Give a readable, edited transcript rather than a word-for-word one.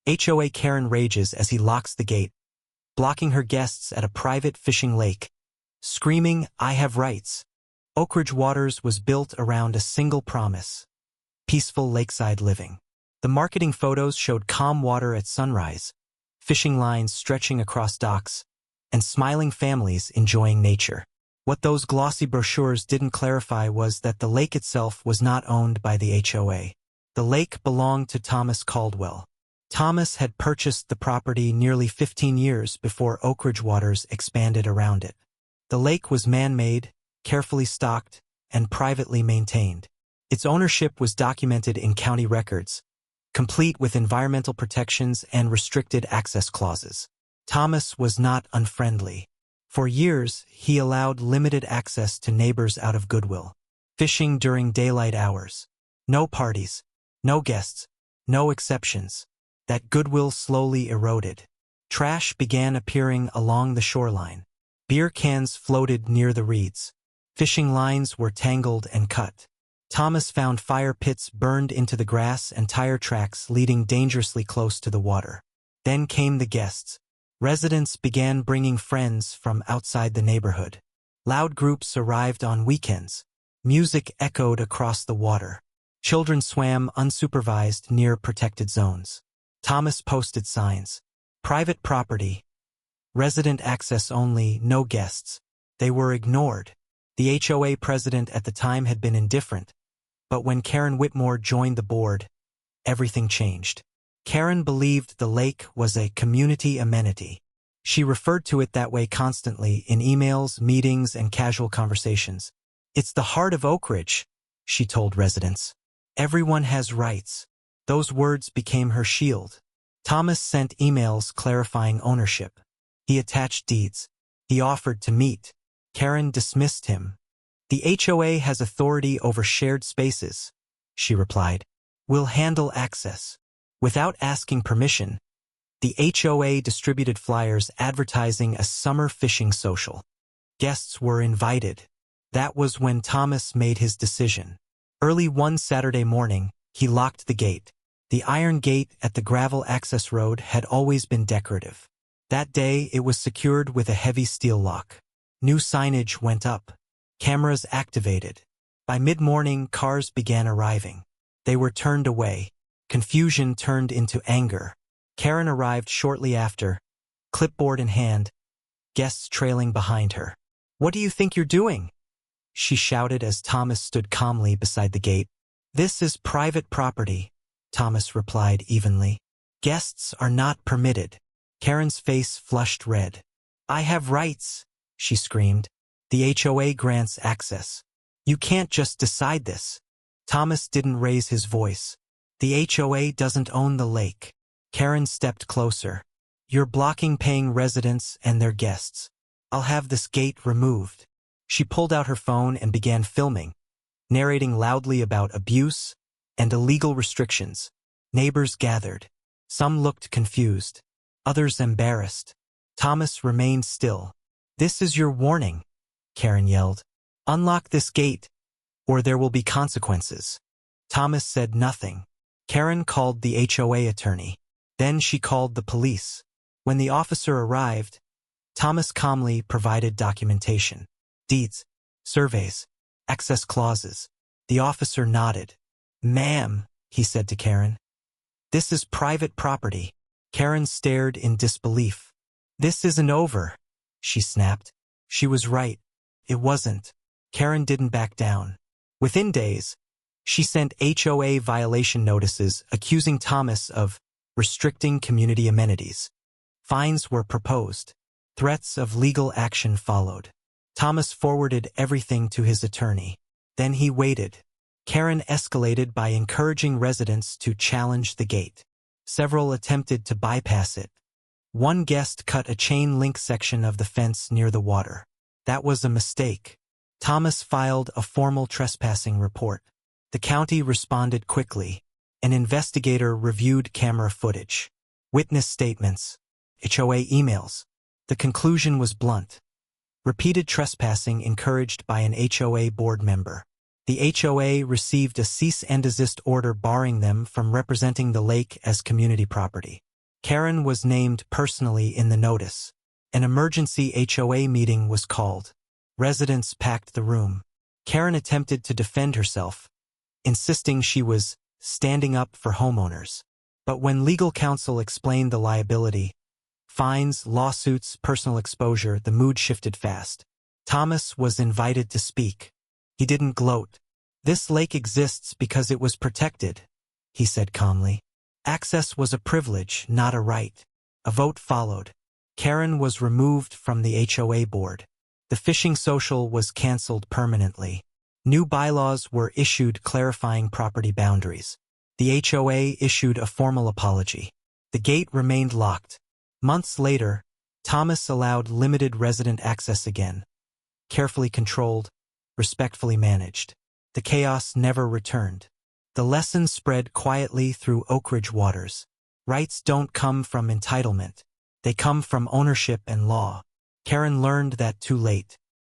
HOA Karen rages as he locks the gate, blocking her guests at a private fishing lake, screaming, "I have rights." Oak Ridge Waters was built around a single promise: peaceful lakeside living. The marketing photos showed calm water at sunrise, fishing lines stretching across docks, and smiling families enjoying nature. What those glossy brochures didn't clarify was that the lake itself was not owned by the HOA. The lake belonged to Thomas Caldwell. Thomas had purchased the property nearly 15 years before Oak Ridge Waters expanded around it. The lake was man-made, carefully stocked, and privately maintained. Its ownership was documented in county records, complete with environmental protections and restricted access clauses. Thomas was not unfriendly. For years, he allowed limited access to neighbors out of goodwill. Fishing during daylight hours. No parties, no guests, no exceptions. That goodwill slowly eroded. Trash began appearing along the shoreline. Beer cans floated near the reeds. Fishing lines were tangled and cut. Thomas found fire pits burned into the grass and tire tracks leading dangerously close to the water. Then came the guests. Residents began bringing friends from outside the neighborhood. Loud groups arrived on weekends. Music echoed across the water. Children swam unsupervised near protected zones. Thomas posted signs. Private property. Resident access only, no guests. They were ignored. The HOA president at the time had been indifferent, but when Karen Whitmore joined the board, everything changed. Karen believed the lake was a community amenity. She referred to it that way constantly in emails, meetings, and casual conversations. "It's the heart of Oak Ridge," she told residents. "Everyone has rights." Those words became her shield. Thomas sent emails clarifying ownership. He attached deeds. He offered to meet. Karen dismissed him. "The HOA has authority over shared spaces," she replied. "We'll handle access." Without asking permission, the HOA distributed flyers advertising a summer fishing social. Guests were invited. That was when Thomas made his decision. Early one Saturday morning, he locked the gate. The iron gate at the gravel access road had always been decorative. That day, it was secured with a heavy steel lock. New signage went up. Cameras activated. By mid-morning, cars began arriving. They were turned away. Confusion turned into anger. Karen arrived shortly after, clipboard in hand, guests trailing behind her. "What do you think you're doing?" she shouted as Thomas stood calmly beside the gate. "This is private property," Thomas replied evenly. "Guests are not permitted." Karen's face flushed red. "I have rights," she screamed. "The HOA grants access. You can't just decide this." Thomas didn't raise his voice. "The HOA doesn't own the lake." Karen stepped closer. "You're blocking paying residents and their guests. I'll have this gate removed." She pulled out her phone and began filming, narrating loudly about abuse and illegal restrictions. Neighbors gathered. Some looked confused, others embarrassed. Thomas remained still. "This is your warning," Karen yelled. "Unlock this gate, or there will be consequences." Thomas said nothing. Karen called the HOA attorney. Then she called the police. When the officer arrived, Thomas calmly provided documentation. Deeds, surveys, access clauses. The officer nodded. "Ma'am," he said to Karen, "this is private property." Karen stared in disbelief. "This isn't over," she snapped. She was right. It wasn't. Karen didn't back down. Within days, she sent HOA violation notices accusing Thomas of restricting community amenities. Fines were proposed. Threats of legal action followed. Thomas forwarded everything to his attorney. Then he waited. Karen escalated by encouraging residents to challenge the gate. Several attempted to bypass it. One guest cut a chain link section of the fence near the water. That was a mistake. Thomas filed a formal trespassing report. The county responded quickly. An investigator reviewed camera footage, witness statements, HOA emails. The conclusion was blunt. Repeated trespassing encouraged by an HOA board member. The HOA received a cease and desist order barring them from representing the lake as community property. Karen was named personally in the notice. An emergency HOA meeting was called. Residents packed the room. Karen attempted to defend herself, insisting she was standing up for homeowners. But when legal counsel explained the liability, fines, lawsuits, personal exposure, the mood shifted fast. Thomas was invited to speak. He didn't gloat. "This lake exists because it was protected," he said calmly. Access was a privilege, not a right. A vote followed. Karen was removed from the HOA board. The fishing social was canceled permanently. New bylaws were issued clarifying property boundaries. The HOA issued a formal apology. The gate remained locked. Months later, Thomas allowed limited resident access again. Carefully controlled, respectfully managed. The chaos never returned. The lesson spread quietly through Oak Ridge waters. Rights don't come from entitlement. They come from ownership and law. Karen learned that too late.